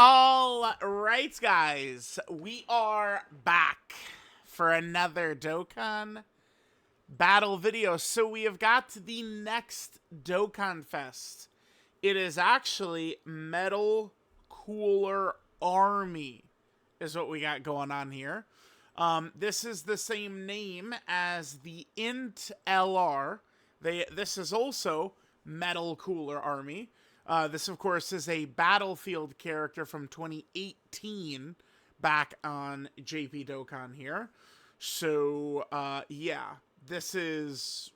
All right, guys, we are back for another Dokkan battle video. So we have got the next Dokkan Fest. It is actually Metal Cooler Army is what we got going on here. This is the same name as the Int LR. This is also Metal Cooler Army. This, of course, is a Battlefield character from 2018 back on JP Dokkan here. So, yeah, this is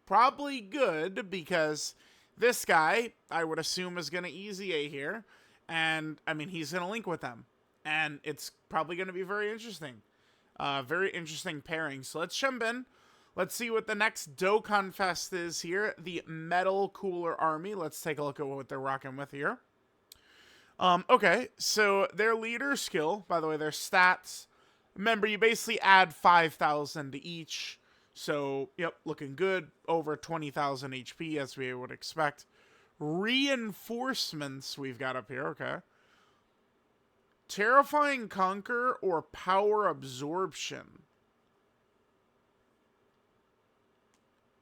probably good because this guy, I would assume, is going to easy A here. And, I mean, he's going to link with them. And it's probably going to be very interesting. Very interesting pairing. So let's jump in. Let's see what the next Dokkan Fest is here. The Metal Cooler Army. Let's take a look at what they're rocking with here. Okay, so their leader skill, by the way, their stats. Remember, you basically add 5,000 to each. So, yep, looking good. Over 20,000 HP, as we would expect. Reinforcements we've got up here, okay. Terrifying Conquer or Power Absorption.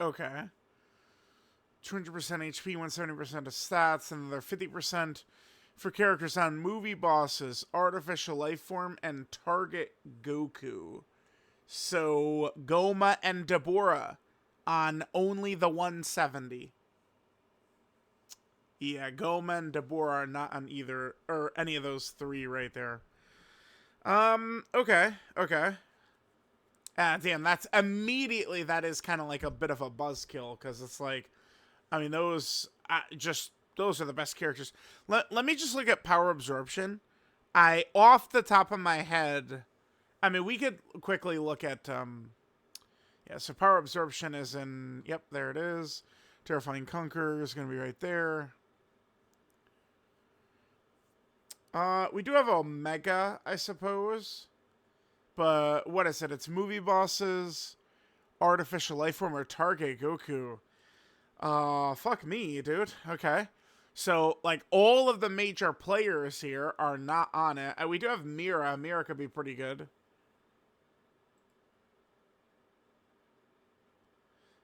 Okay. 200% HP, 170% of stats, and they're 50% for characters on movie bosses, artificial life form, and target Goku. So, Goma and Deborah on only the 170. Yeah, Goma and Deborah are not on either, or any of those three right there. Okay. Damn, that's immediately, that is kind of like a bit of a buzzkill, because it's like, I mean, those are the best characters. Let me just look at Power Absorption. Off the top of my head, I mean, we could quickly look at, yeah, so Power Absorption is in, yep, there it is. Terrifying Conquer is going to be right there. We do have Omega, I suppose. But what is it? It's movie bosses, artificial life form, or target Goku. Fuck me, dude. Okay. So, like, all of the major players here are not on it. We do have Mira. Mira could be pretty good.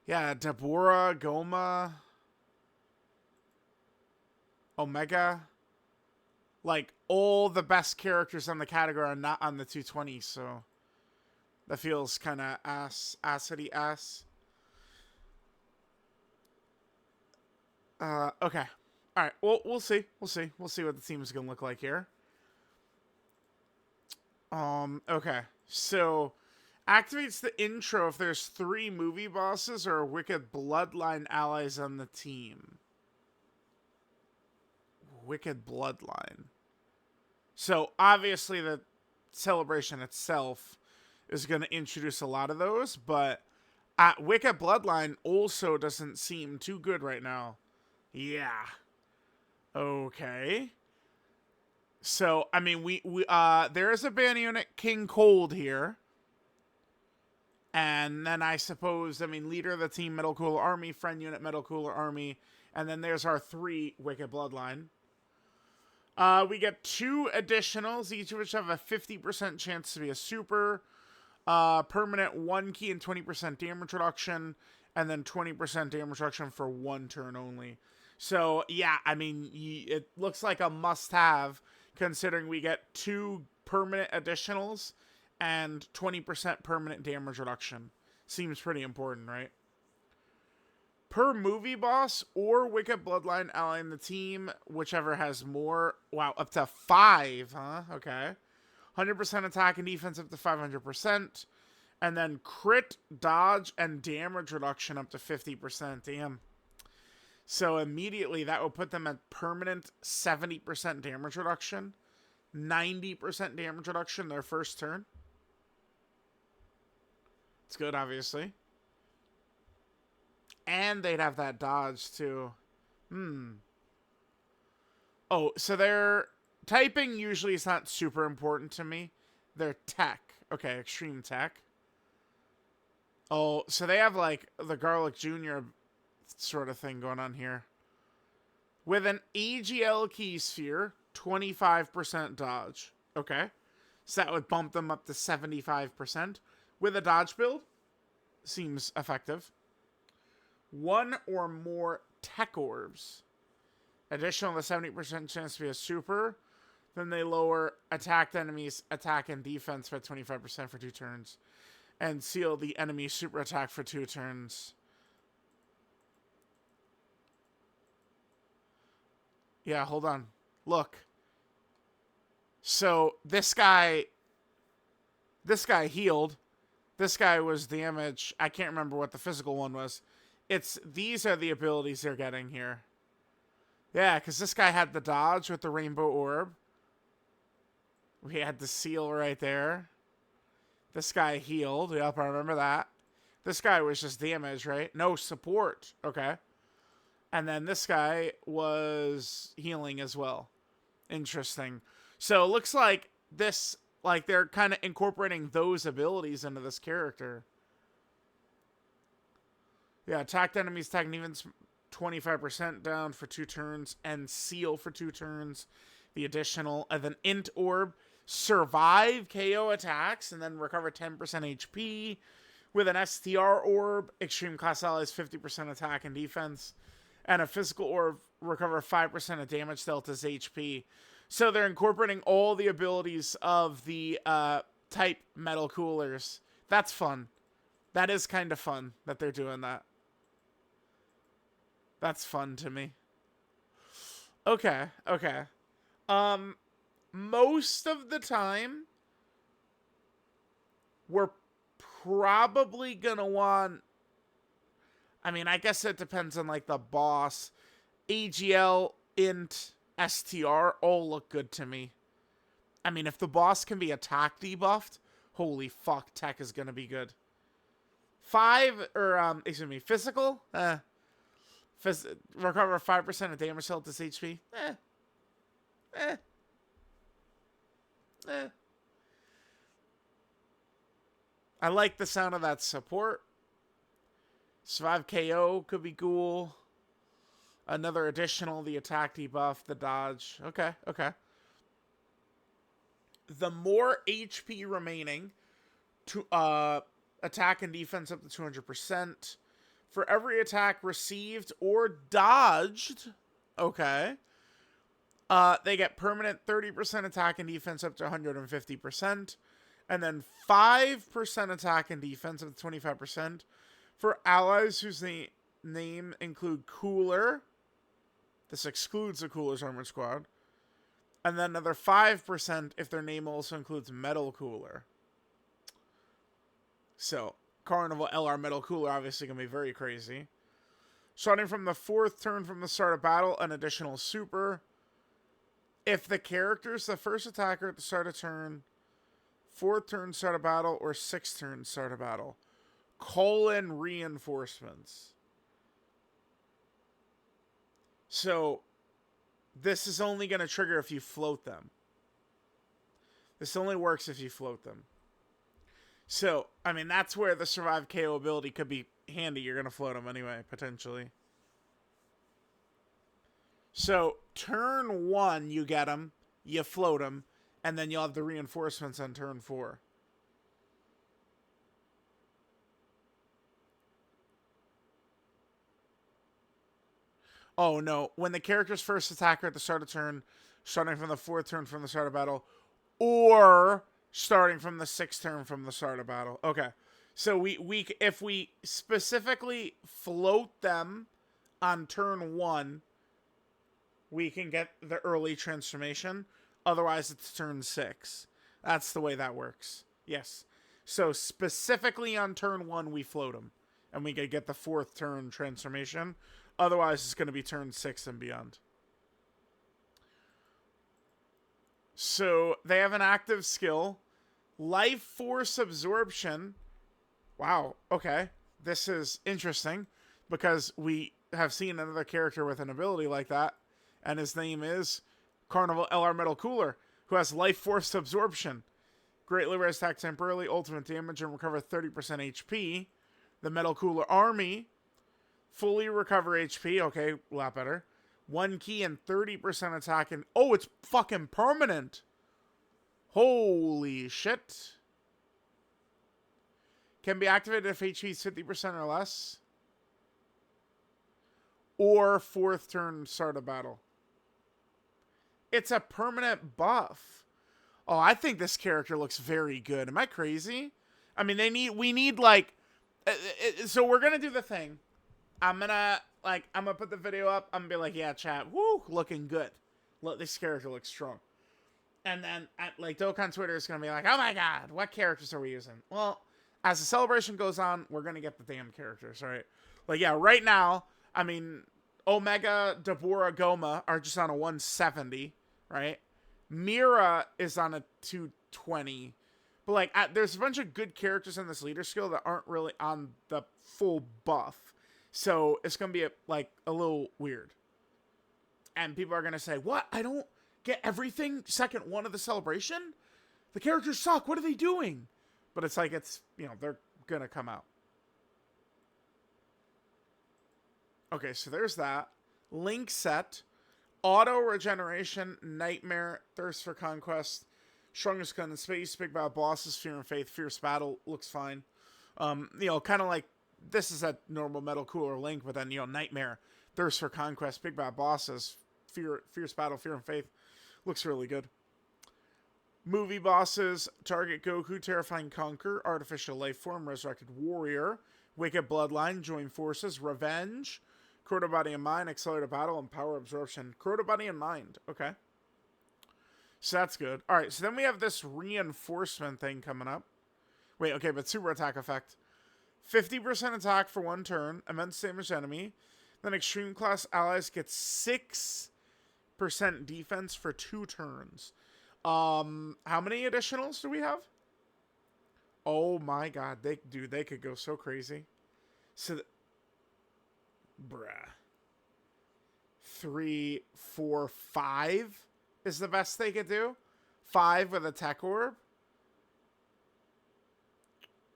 Yeah, Deborah, Goma, Omega. Like, all the best characters on the category are not on the 220, so that feels kind of acidy ass. Okay. All right. Well, we'll see. We'll see what the team is going to look like here. Okay. So, activates the intro if there's 3 movie bosses or Wicked Bloodline allies on the team. Wicked Bloodline. So, obviously, the celebration itself is going to introduce a lot of those, but Wicked Bloodline also doesn't seem too good right now. Yeah. Okay. So, I mean, there is a ban unit, King Cold, here. And then I suppose, I mean, leader of the team, Metal Cooler Army, friend unit, Metal Cooler Army. And then there's our 3 Wicked Bloodline. We get 2 additionals, each of which have a 50% chance to be a super. Permanent 1 key and 20% damage reduction. And then 20% damage reduction for 1 turn only. So, yeah, I mean, it looks like a must-have, considering we get 2 permanent additionals and 20% permanent damage reduction. Seems pretty important, right? Per movie boss or Wicked Bloodline ally in the team, whichever has more. Wow, up to 5, huh? Okay. 100% attack and defense up to 500%. And then crit, dodge, and damage reduction up to 50%. Damn. So immediately that will put them at permanent 70% damage reduction. 90% damage reduction their first turn. It's good, obviously. And they'd have that dodge, too. Oh, so their typing usually is not super important to me. Their tech. Okay, extreme tech. Oh, so they have, like, the Garlic Jr. sort of thing going on here. With an AGL key sphere, 25% dodge. Okay. So that would bump them up to 75%. With a dodge build, seems effective. 1 or more tech orbs. Additional to 70% chance to be a super. Then they lower attacked enemies' attack and defense by 25% for 2 turns. And seal the enemy super attack for 2 turns. Yeah, hold on. Look. So this guy healed. This guy was damage. I can't remember what the physical one was. These are the abilities they're getting here. Yeah, because this guy had the dodge with the rainbow orb. We had the seal right there. This guy healed. Yep, I remember that. This guy was just damage, right? No support. Okay. And then this guy was healing as well. Interesting. So it looks like this, like they're kind of incorporating those abilities into this character. Yeah, attacked enemies, attack and even 25% down for 2 turns, and seal for 2 turns. The additional, and then int orb, survive KO attacks, and then recover 10% HP. With an STR orb, extreme class allies 50% attack and defense. And a physical orb, recover 5% of damage delta's HP. So they're incorporating all the abilities of the type metal coolers. That's fun. That is kind of fun that they're doing that. That's fun to me. Okay, okay. Most of the time, we're probably gonna want... I mean, I guess it depends on, like, the boss. AGL, int, STR all look good to me. I mean, if the boss can be attack debuffed, holy fuck, tech is gonna be good. Physical? Recover 5% of damage dealt to HP? I like the sound of that support. Survive KO could be cool. Another additional, the attack debuff, the dodge. Okay, okay. The more HP remaining to attack and defense up to 200%. For every attack received or dodged, okay, they get permanent 30% attack and defense up to 150%. And then 5% attack and defense up to 25%. For allies whose name include Cooler. This excludes the Cooler's Armored Squad. And then another 5% if their name also includes Metal Cooler. So, Carnival LR Metal Cooler obviously going to be very crazy. Starting from the 4th turn from the start of battle, an additional super. If the character's the first attacker at the start of turn, 4th turn start of battle, or 6th turn start of battle, call in reinforcements. So, this is only going to trigger if you float them. This only works if you float them. So, I mean, that's where the survive KO ability could be handy. You're going to float them anyway, potentially. So, turn 1, you get them, you float them, and then you'll have the reinforcements on turn 4. Oh, no. When the character's first attacker at the start of turn, starting from the 4th turn from the start of battle, or starting from the 6th turn from the start of battle. Okay. So if we specifically float them on turn 1, we can get the early transformation. Otherwise, it's turn 6. That's the way that works. Yes. So specifically on turn 1, we float them. And we can get the 4th turn transformation. Otherwise, it's going to be turn 6 and beyond. So, they have an active skill. Life Force Absorption. Wow, okay. This is interesting. Because we have seen another character with an ability like that. And his name is Carnival LR Metal Cooler. Who has Life Force Absorption. Greatly raise attack temporarily. Ultimate damage and recover 30% HP. The Metal Cooler Army. Fully recover HP. Okay, a lot better. 1 key and 30% attack. And oh, it's fucking permanent. Holy shit. Can be activated if HP is 50% or less. Or 4th turn start of battle. It's a permanent buff. Oh, I think this character looks very good. Am I crazy? I mean, we need like, so we're going to do the thing. I'm going to put the video up. I'm going to be like, yeah, chat, woo, looking good. Look, this character looks strong. And then, like, Dokkan Twitter is going to be like, oh my god, what characters are we using? Well, as the celebration goes on, we're going to get the damn characters, right? Like, yeah, right now, I mean, Omega, Deborah, Goma are just on a 170, right? Mira is on a 220. But, like, there's a bunch of good characters in this leader skill that aren't really on the full buff. So, it's going to be, a little weird. And people are going to say, what? I don't get everything second one of the celebration? The characters suck. What are they doing? But it's like, they're going to come out. Okay, so there's that. Link set. Auto Regeneration. Nightmare. Thirst for Conquest. Strongest Gun in Space. Big Bad Bosses. Fear and Faith. Fierce Battle. Looks fine. Kind of like, this is a normal Metal Cooler Link, but then, Nightmare. Thirst for Conquest. Big Bad Bosses. Fierce Battle. Fear and Faith. Looks really good. Movie bosses, Target Goku, Terrifying Conquer, Artificial Life Form, Resurrected Warrior, Wicked Bloodline, Join Forces, Revenge, Crota Body and Mind, Accelerated Battle, and Power Absorption. Crota Body and Mind. Okay. So that's good. Alright, so then we have this reinforcement thing coming up. Wait, okay, but super attack effect. 50% attack for 1 turn, immense damage enemy. Then extreme class allies get 6% defense for 2 turns. How many additionals do we have? Oh my god, they could go so crazy. So, bruh. 3, 4, 5 is the best they could do. 5 with a tech orb.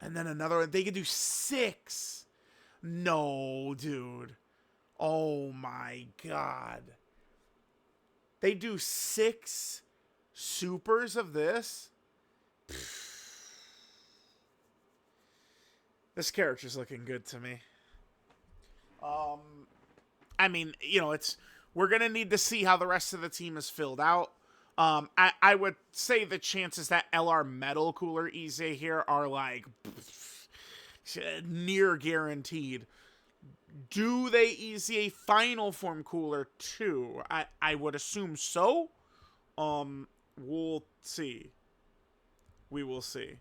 And then another one. They could do 6. No, dude. Oh my god. They do 6 supers of this? This character's looking good to me. I mean, we're going to need to see how the rest of the team is filled out. I would say the chances that LR Metal Cooler Easy here are like near guaranteed. Do they easy a Final Form Cooler too? I would assume so. We'll see. We will see.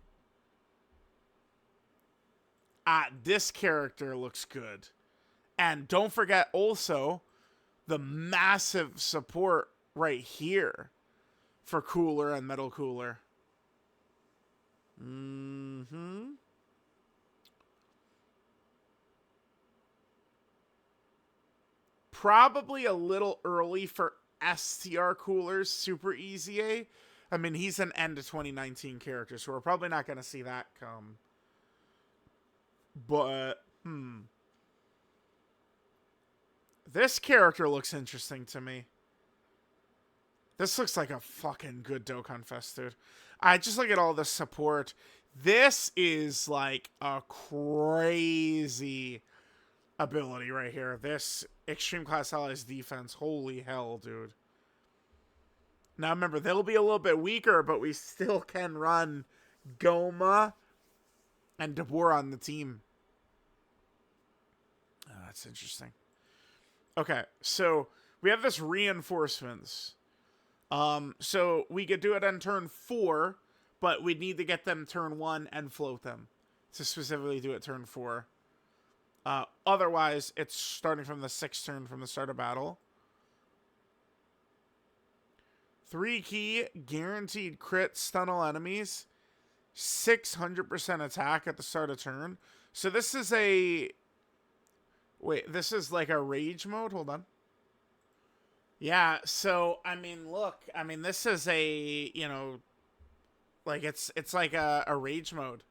This character looks good. And don't forget also the massive support right here for Cooler and Metal Cooler. Probably a little early for STR Cooler's Super Easy A. I mean, he's an end of 2019 character, so we're probably not going to see that come. But, this character looks interesting to me. This looks like a fucking good DOKKANFEST, dude. I just look at all the support. This is like a crazy ability right here. This Extreme Class Allies defense. Holy hell, dude. Now remember, they'll be a little bit weaker, but we still can run Goma and Deborah on the team. Oh, that's interesting. Okay, so we have this reinforcements. So we could do it on turn 4, but we need to get them turn 1 and float them to specifically do it turn 4. Otherwise, it's starting from the 6th turn from the start of battle. 3 key, guaranteed crit, stun all enemies. 600% attack at the start of turn. So this is a... Wait, this is like a rage mode? Hold on. Yeah, so, I mean, look. I mean, this is a, like, it's like a rage mode.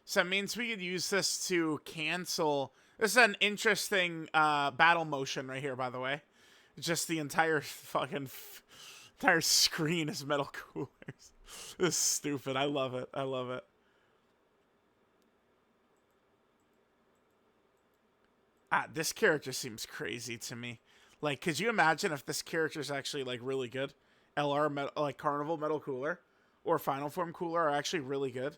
So that means we could use this to cancel This is an interesting battle motion right here, by the way. Just the entire entire screen is metal coolers. This is stupid. I love it. I love it. This character seems crazy to me. Like, could you imagine if this character is actually like really good? LR like Carnival Metal Cooler or Final Form Cooler are actually really good.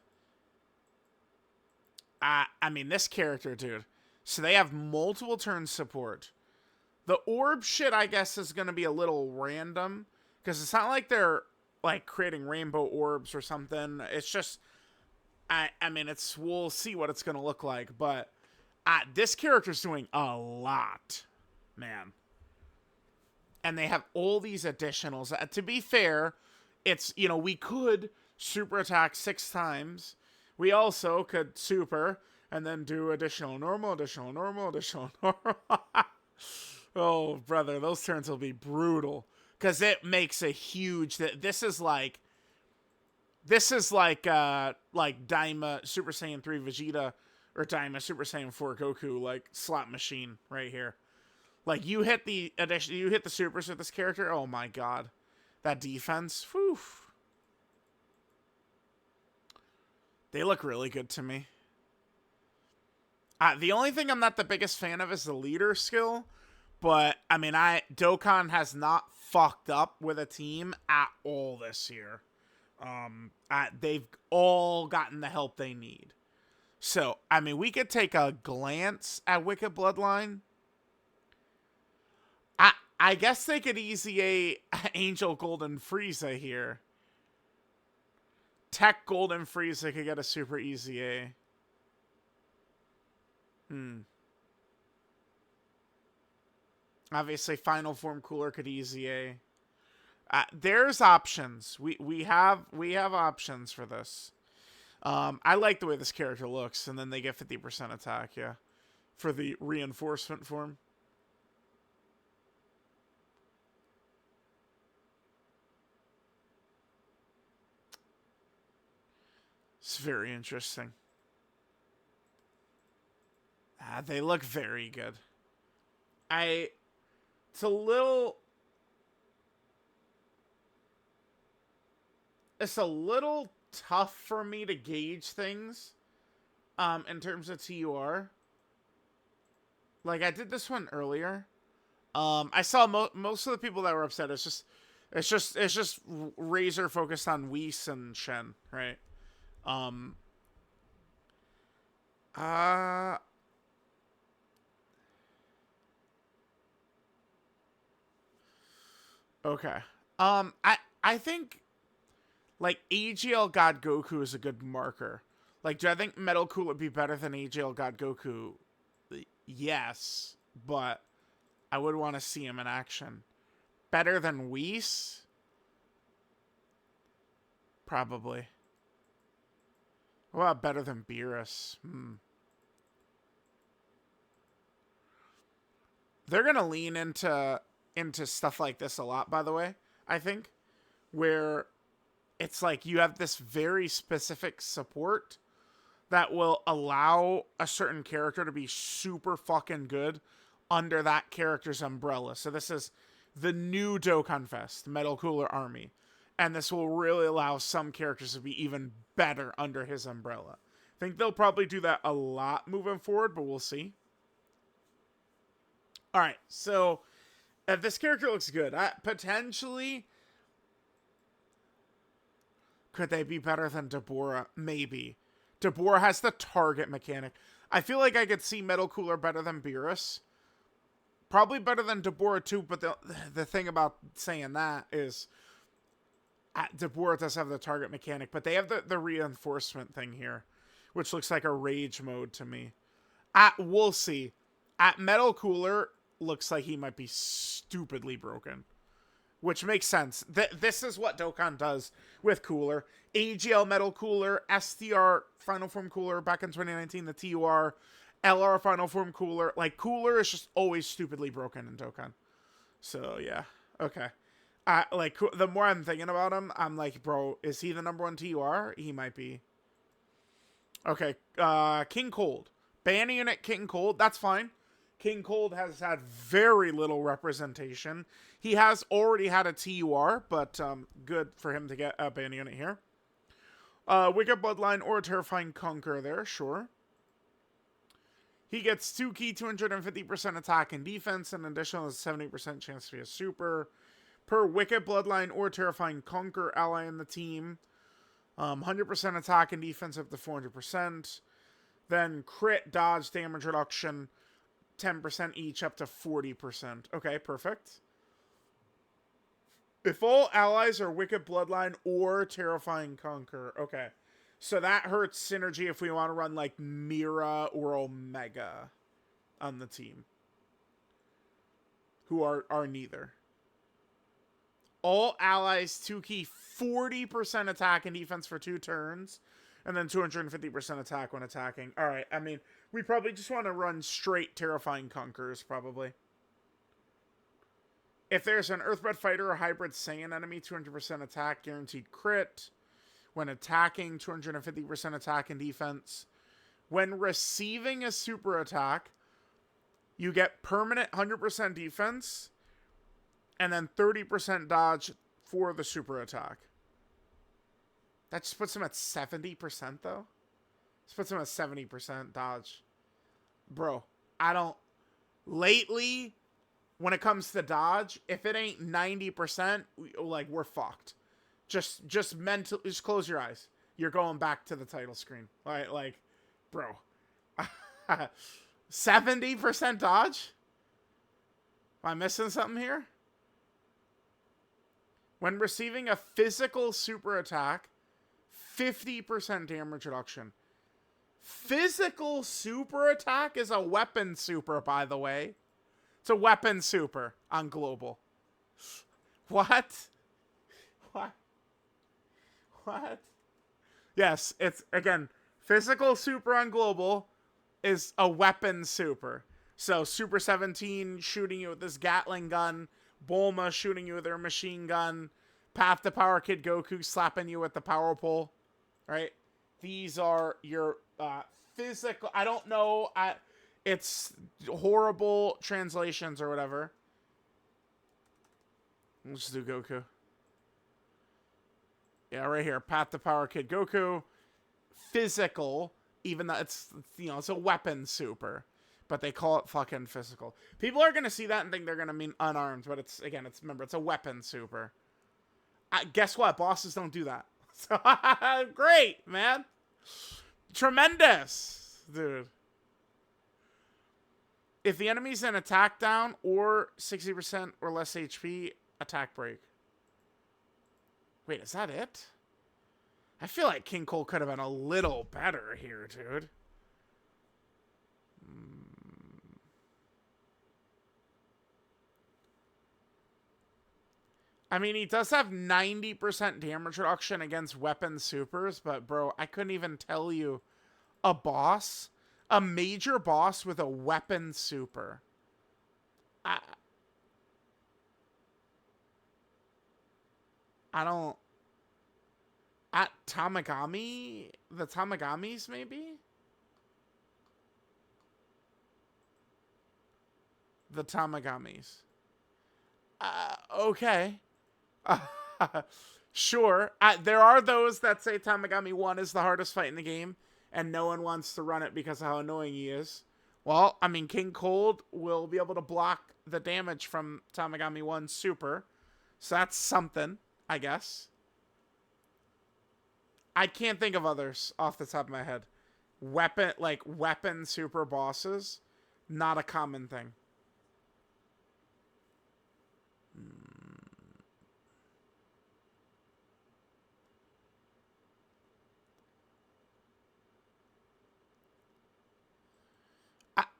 I mean, this character, dude. So they have multiple turn support. The orb shit, I guess, is going to be a little random because it's not like they're like creating rainbow orbs or something. It's just, I mean, we'll see what it's going to look like, but this character's doing a lot, man. And they have all these additionals. To be fair, it's, you know, we could super attack 6 times. We also could super and then do additional normal, additional normal, additional normal. Oh, brother, those turns will be brutal. Because it makes a huge... This is like Daima Super Saiyan 3 Vegeta or Daima Super Saiyan 4 Goku, like, slot machine right here. Like, you hit the supers with this character, oh my god. That defense, whew. They look really good to me. The only thing I'm not the biggest fan of is the leader skill. But, I mean, Dokkan has not fucked up with a team at all this year. They've all gotten the help they need. So, I mean, we could take a glance at Wicked Bloodline. I guess they could easy a Angel Golden Frieza here. Tech Golden Frieza could get a super easy A. Obviously, Final Form Cooler could easy A. There's options. We have options for this. I like the way this character looks, and then they get 50% attack, yeah, for the reinforcement form. It's very interesting. They look very good. It's a little tough for me to gauge things in terms of TUR. Like, I did this one earlier. I saw most of the people that were upset. It's just Razor focused on Whis and Shen, right? Okay. I think like AGL God Goku is a good marker. Like, do I think Metal Cool would be better than AGL God Goku? Yes, but I would want to see him in action. Better than Whis? Probably. What about better than Beerus? They're gonna lean into stuff like this a lot, by the way, I think, where it's like you have this very specific support that will allow a certain character to be super fucking good under that character's umbrella. So this is the new DOKKANFEST, Metal Cooler Army. And this will really allow some characters to be even better under his umbrella. I think they'll probably do that a lot moving forward, but we'll see. Alright, so this character looks good. Potentially, could they be better than Deborah? Maybe. Deborah has the target mechanic. I feel like I could see Metal Cooler better than Beerus. Probably better than Deborah too, but the thing about saying that is Deborah does have the target mechanic, but they have the reinforcement thing here, which looks like a rage mode to me. We'll see. Metal Cooler looks like he might be stupidly broken, which makes sense. This is what Dokkan does with Cooler. AGL Metal Cooler, STR Final Form Cooler back in 2019, the TUR, LR Final Form Cooler. Like, Cooler is just always stupidly broken in Dokkan. So, yeah. Okay. Like, the more I'm thinking about him, I'm like, bro, is he the #1 TUR? He might be. Okay. King Cold. Ban unit King Cold, that's fine. King Cold has had very little representation. He has already had a TUR, but good for him to get a ban unit here. Wicked Bloodline or Terrifying Conqueror there, sure. He gets 2 key, 250% attack and defense, and an additional 70% chance to be a super. Per Wicked Bloodline or Terrifying Conqueror ally in the team. 100% attack and defense up to 400%. Then crit, dodge, damage reduction, 10% each up to 40%. Okay, perfect. If all allies are Wicked Bloodline or Terrifying Conqueror. Okay. So that hurts synergy if we want to run like Mira or Omega on the team. Who are neither. All allies 2 key, 40% attack and defense for 2 turns. And then 250% attack when attacking. Alright, I mean, we probably just want to run straight Terrifying Conquerors, probably. If there's an Earthbred Fighter or Hybrid Saiyan enemy, 200% attack, guaranteed crit. When attacking, 250% attack and defense. When receiving a super attack, you get permanent 100% defense. And then 30% dodge for the super attack. That just puts him at 70%, though. This puts him at 70% dodge. Bro, I don't... Lately, when it comes to dodge, if it ain't 90%, we're fucked. Just mentally... Just close your eyes. You're going back to the title screen. Like bro. 70% dodge? Am I missing something here? When receiving a physical super attack... 50% damage reduction. Physical super attack is a weapon super, by the way. It's a weapon super on global. What? What? What? Yes, it's, again, physical super on global is a weapon super. So, Super 17 shooting you with this Gatling gun. Bulma shooting you with her machine gun. Path to Power Kid Goku slapping you with the power pole. Right? These are your physical... I don't know. It's horrible translations or whatever. Let's do Goku. Yeah, right here. Path to Power Kid Goku. Physical. Even though it's, it's a weapon super. But they call it fucking physical. People are going to see that and think they're going to mean unarmed. But remember, it's a weapon super. Guess what? Bosses don't do that. So, great, man. Tremendous, dude. If the enemy's in attack down or 60% or less HP, attack break. Wait, is that it? I feel like King Cole could have been a little better here, dude. I mean, he does have 90% damage reduction against weapon supers, but bro, I couldn't even tell you a major boss with a weapon super. I don't... At Tamagami? The Tamagamis, maybe? The Tamagamis. Okay. Sure. There are those that say Tamagami 1 is the hardest fight in the game, and no one wants to run it because of how annoying he is. Well, I mean, King Cold will be able to block the damage from Tamagami 1 super, so that's something, I guess. I can't think of others off the top of my head. Weapon super bosses, not a common thing.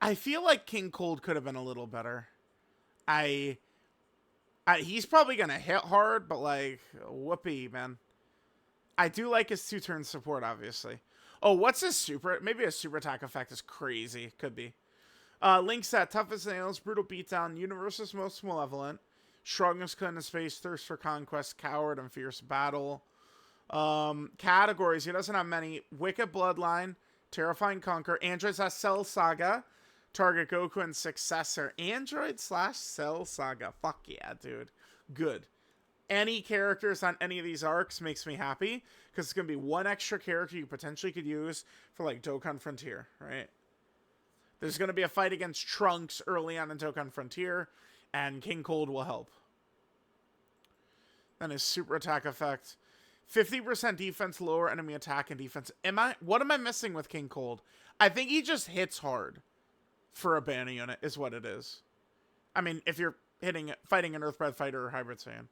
I feel like King Cold could have been a little better. He's probably going to hit hard, but whoopee, man. I do like his 2-turn support, obviously. Oh, what's his super? Maybe his super attack effect is crazy. Could be. Link set, tough as nails, brutal beatdown, universe's most malevolent, strongest cut in space, thirst for conquest, coward, and fierce battle. Categories, he doesn't have many. Wicked Bloodline, Terrifying Conquer. Android slash Cell Saga. Target Goku and successor. Android slash Cell Saga. Fuck yeah, dude. Good. Any characters on any of these arcs makes me happy, because it's going to be one extra character you potentially could use for, like, Dokkan Frontier, right? There's going to be a fight against Trunks early on in Dokkan Frontier, and King Cold will help. Then his super attack effect. 50% defense, lower enemy attack and defense. What am I missing with King Cold? I think he just hits hard for a banner unit, is what it is. I mean, if you're fighting an Earthbreath fighter or Hybrid Saiyan.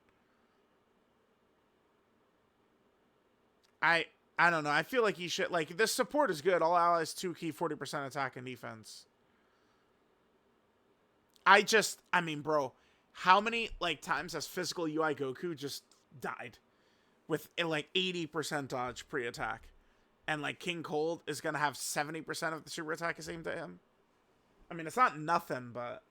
I don't know. I feel like he should, like, this support is good. All allies 2 key, 40% attack and defense. I mean, bro, how many, like, times has physical UI Goku just died with, like, 80% dodge pre-attack? And, like, King Cold is going to have 70% of the super attack aimed to him? I mean, it's not nothing, but,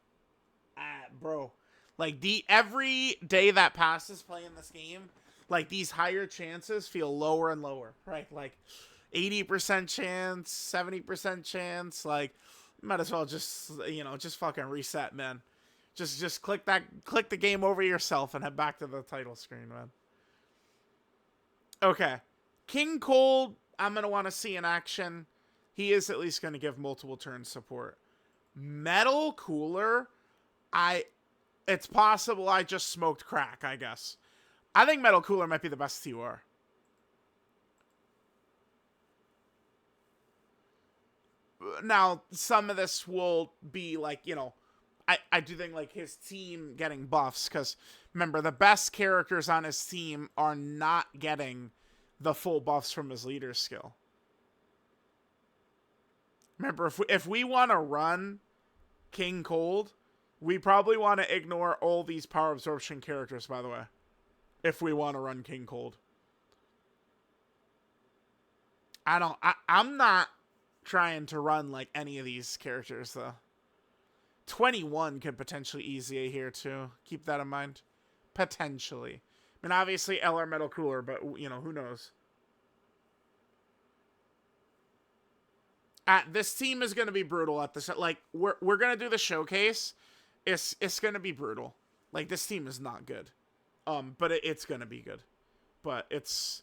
bro, like, every day that passes playing this game, like, these higher chances feel lower and lower, right? Like, 80% chance, 70% chance, like, might as well just, you know, just fucking reset, man. Just click the game over yourself and head back to the title screen, man. Okay. King Cold, I'm going to want to see in action. He is at least going to give multiple turn support. Metal Cooler, it's possible I just smoked crack, I guess. I think Metal Cooler might be the best TUR. Now, some of this will be, like, you know, I do think, like, his team getting buffs, because, remember, the best characters on his team are not getting the full buffs from his leader skill. Remember, if we want to run King Cold, we probably want to ignore all these power absorption characters, by the way. If we want to run King Cold. I'm not trying to run, like, any of these characters, though. 21 could potentially easy here, too. Keep that in mind. Potentially. I mean, obviously, LR Metal Cooler, but, you know, who knows? This team is going to be brutal at this. Like, we're going to do the showcase. It's going to be brutal. Like, this team is not good. But it's going to be good. But it's...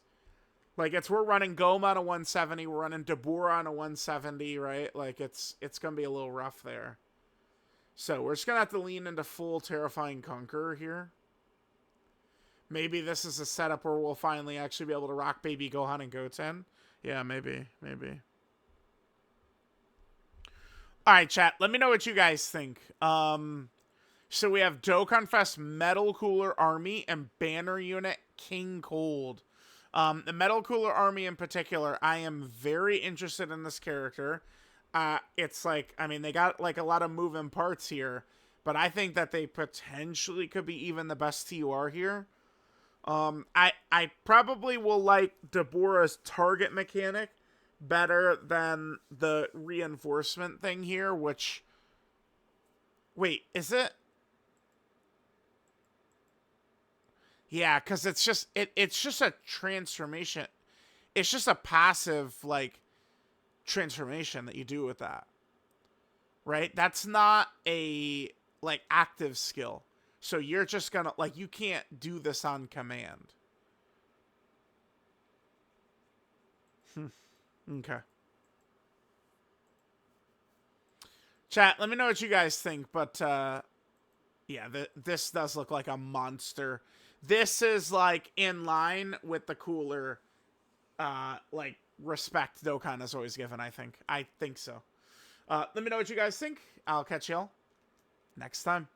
Like, we're running Goma on a 170. We're running Dabura on a 170, right? Like, it's going to be a little rough there. So, we're just going to have to lean into full Terrifying Conqueror here. Maybe this is a setup where we'll finally actually be able to rock Baby Gohan and Goten. Yeah, maybe. Alright, chat. Let me know what you guys think. So we have DOKKANFEST Metal Cooler Army and Banner Unit King Cold. The Metal Cooler Army in particular, I am very interested in this character. It's like, I mean, they got, like, a lot of moving parts here, but I think that they potentially could be even the best TUR here. I probably will like Dabura's target mechanic better than the reinforcement thing here, which... Wait, is it? Yeah, because it's just a transformation. It's just a passive, like, transformation that you do with that. Right? That's not a, like, active skill. So you're just gonna, like, you can't do this on command. Okay. Chat, let me know what you guys think, but, yeah, this does look like a monster. This is, like, in line with the cooler, like, respect Dokkan has always given, I think. I think so. Let me know what you guys think. I'll catch y'all next time.